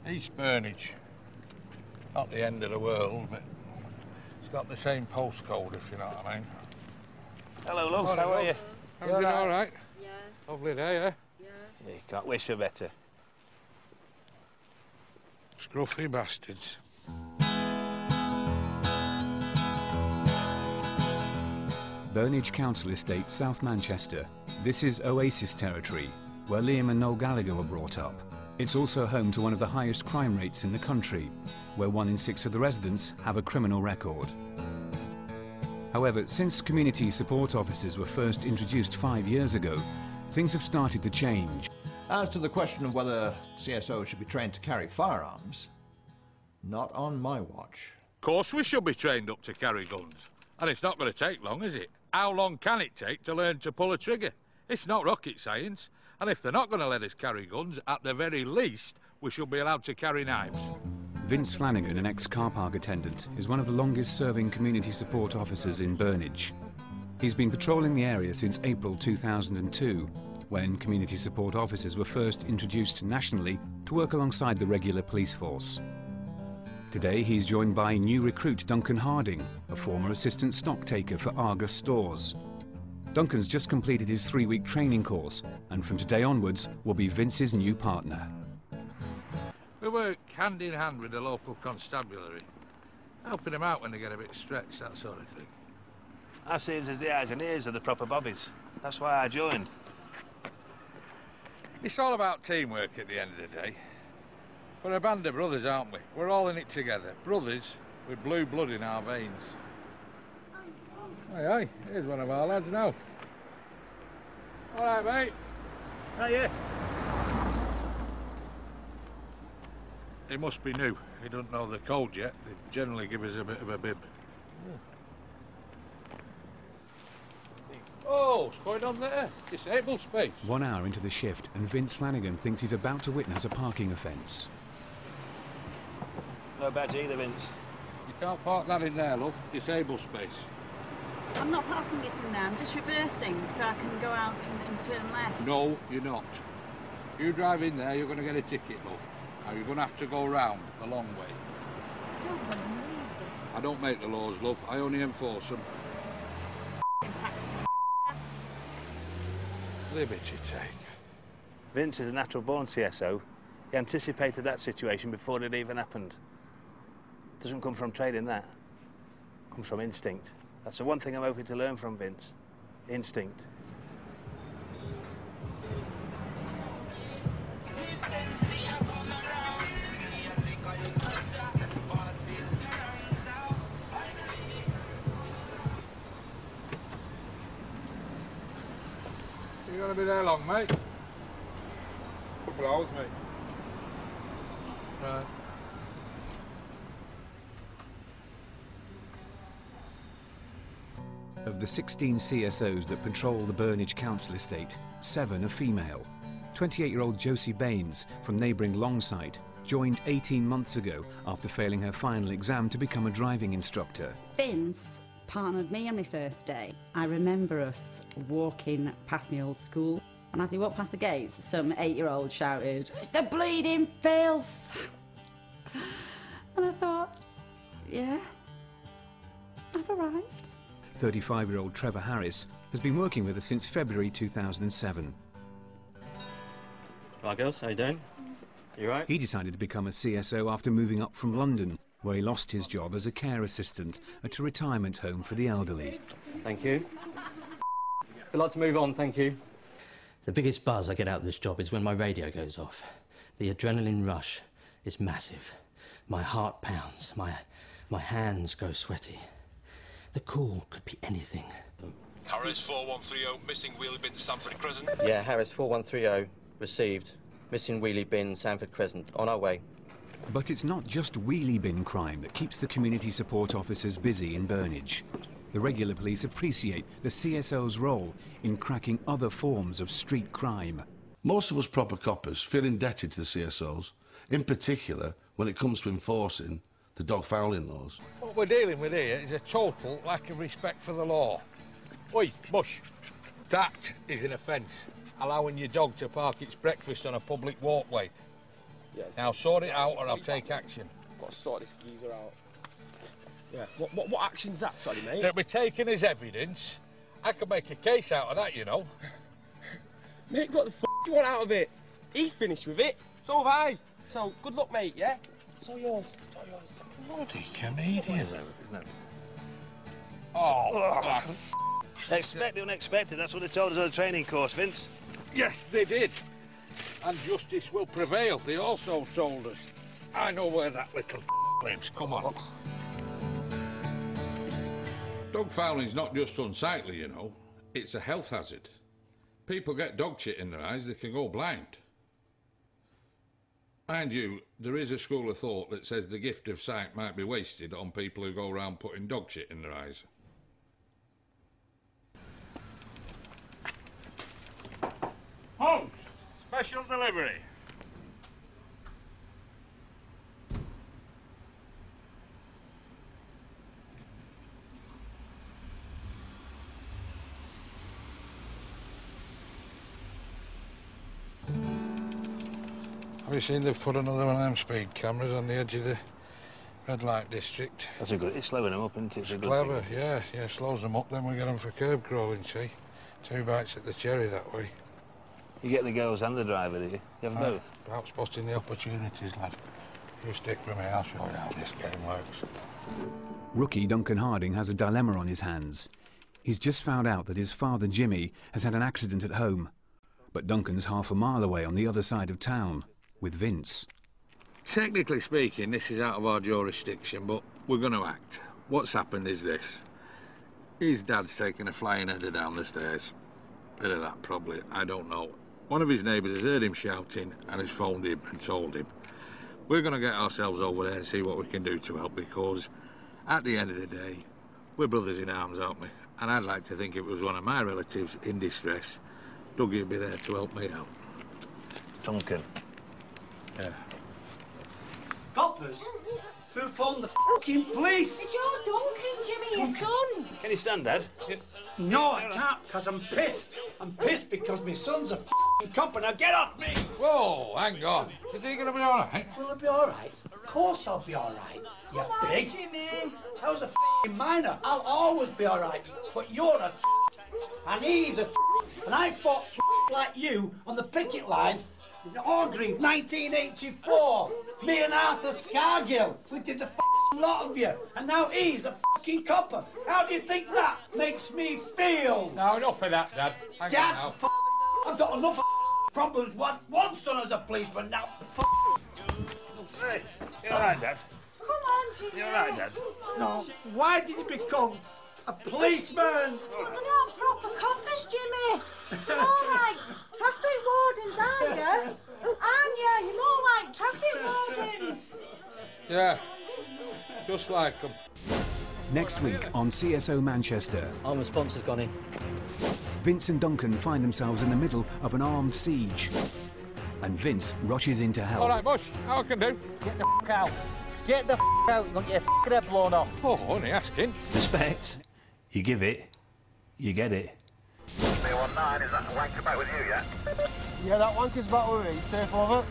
East Burnage. Not the end of the world, but it's got the same postcode, if you know what I mean. Hello, love. How are you? How's it all right? Yeah. Lovely day, eh? Yeah. You can't wish for better. Scruffy bastards. Burnage Council Estate, South Manchester. This is Oasis territory, where Liam and Noel Gallagher were brought up. It's also home to one of the highest crime rates in the country, where 1 in 6 of the residents have a criminal record. However, since community support officers were first introduced 5 years ago, things have started to change. As to the question of whether CSO should be trained to carry firearms, not on my watch. Of course we should be trained up to carry guns. And it's not going to take long, is it? How long can it take to learn to pull a trigger? It's not rocket science. And if they're not going to let us carry guns, at the very least, we should be allowed to carry knives. Vince Flanagan, an ex-car park attendant, is one of the longest-serving community support officers in Burnage. He's been patrolling the area since April 2002, when community support officers were first introduced nationally to work alongside the regular police force. Today he's joined by new recruit Duncan Harding, a former assistant stock taker for Argus Stores. Duncan's just completed his 3-week training course, and from today onwards will be Vince's new partner. We work hand in hand with the local constabulary, helping them out when they get a bit stretched, that sort of thing. I see us as the eyes and ears of the proper bobbies. That's why I joined. It's all about teamwork at the end of the day. We're a band of brothers, aren't we? We're all in it together. Brothers with blue blood in our veins. Aye, aye, here's one of our lads now. All right, mate. Oh, yeah. He must be new. He doesn't know the code yet. They generally give us a bit of a bib. Oh, what's going on there? Disabled space. 1 hour into the shift, and Vince Flanagan thinks he's about to witness a parking offence. No badge either, Vince. You can't park that in there, love. Disabled space. I'm not parking it in there, I'm just reversing so I can go out and turn left. No, you're not. You drive in there, you're going to get a ticket, love. Now, you're going to have to go round the long way. I don't want to leave this. I don't make the laws, love. I only enforce them. Liberty take. Vince is a natural-born CSO. He anticipated that situation before it even happened. Doesn't come from training, that. Comes from instinct. That's the one thing I'm hoping to learn from Vince. Instinct. You gonna be there long, mate? Couple of hours, mate. Right. Of the 16 CSOs that patrol the Burnage Council Estate, 7 are female. 28-year-old Josie Baines from neighbouring Longside joined 18 months ago after failing her final exam to become a driving instructor. Vince partnered me on my first day. I remember us walking past my old school, and as we walked past the gates, some 8-year-old shouted, "It's the bleeding filth!" And I thought, yeah, I've arrived. 35-year-old Trevor Harris has been working with her since February 2007. Right, girls, how you doing? You right? He decided to become a CSO after moving up from London, where he lost his job as a care assistant at a retirement home for the elderly. Thank you. I'd like to move on, thank you. The biggest buzz I get out of this job is when my radio goes off. The adrenaline rush is massive. My heart pounds, my hands go sweaty. The call could be anything. Harris 4130, missing wheelie bin Sanford Crescent. Yeah, Harris 4130, received. Missing wheelie bin Sanford Crescent, on our way. But it's not just wheelie bin crime that keeps the community support officers busy in Burnage. The regular police appreciate the CSO's role in cracking other forms of street crime. Most of us proper coppers feel indebted to the CSOs, in particular when it comes to enforcing the dog fouling laws. What we're dealing with here is a total lack of respect for the law. Oi, Bush, that is an offence, allowing your dog to park its breakfast on a public walkway. Yes. Now sort it out or I'll take action. Got to sort this geezer out. Yeah. What action's that, sorry, mate? That we're taking as evidence. I could make a case out of that, you know. Mate, what the f*** do you want out of it? He's finished with it. So have I. So, good luck, mate, yeah? It's all yours. It's all yours. Bloody comedian. Isn't it? Oh, Expect the unexpected. That's what they told us on the training course, Vince. yes, they did. And justice will prevail, they also told us. I know where that little lives, come on. Dog fouling's not just unsightly, you know. It's a health hazard. People get dog shit in their eyes, they can go blind. Mind you, there is a school of thought that says the gift of sight might be wasted on people who go around putting dog shit in their eyes. Post! Special delivery. Have you seen they've put another one of them speed cameras on the edge of the red light district? That's a good. It's slowing them up, isn't it? It's a good Clever, thing. yeah, slows them up, then we get them for curb crawling, see? 2 bites at the cherry that way. You get the girls and the driver, do you? You have both? About spotting the opportunities, lad. You stick with me, I'll show you how this game works. Rookie Duncan Harding has a dilemma on his hands. He's just found out that his father, Jimmy, has had an accident at home. But Duncan's half a mile away on the other side of town, with Vince. Technically speaking, this is out of our jurisdiction, but we're going to act. What's happened is this. His dad's taken a flying header down the stairs. Bit of that, probably, I don't know. One of his neighbours has heard him shouting and has phoned him and told him. We're going to get ourselves over there and see what we can do to help, because at the end of the day, we're brothers in arms, aren't we? And I'd like to think if it was one of my relatives in distress, Dougie would be there to help me out. Duncan. Yeah. Coppers? Who phoned the fucking police? It's your Duncan, Jimmy, your son. Can you stand, Dad? No, I can't, because I'm pissed. I'm pissed because my son's a fucking copper. Now get off me! Whoa, hang on. Is he going to be all right? Will I be all right? Of course I'll be all right. You big. Jimmy. I was a fucking minor. I'll always be all right. But you're a and he's a and I fought like you on the picket line in Orgreave, 1984. Me and Arthur Scargill. We did the fucking lot of you. And now he's a fucking copper. How do you think that makes me feel? No, enough of that, Dad. Hang Dad, on now. I've got enough problems. One son as a policeman now. Hey, you all right, Dad? Come on, Jimmy. You all right, Dad? No. Why did you become a policeman? They're not proper coppers, Jimmy. You're more like traffic wardens, aren't you? Aren't you? You're more like traffic wardens. Yeah, just like them. Next week on CSO Manchester. Our sponsor's gone in. Vince and Duncan find themselves in the middle of an armed siege. And Vince rushes in to help. All right, Bush, how I can do? Get the f*** out. Get the f*** out. You're going to get your f***ing head blown off. Oh, only asking. Respect. You give it, you get it. 319, is that wanker back with you yet? Yeah, that wanker's back with me. Safe over.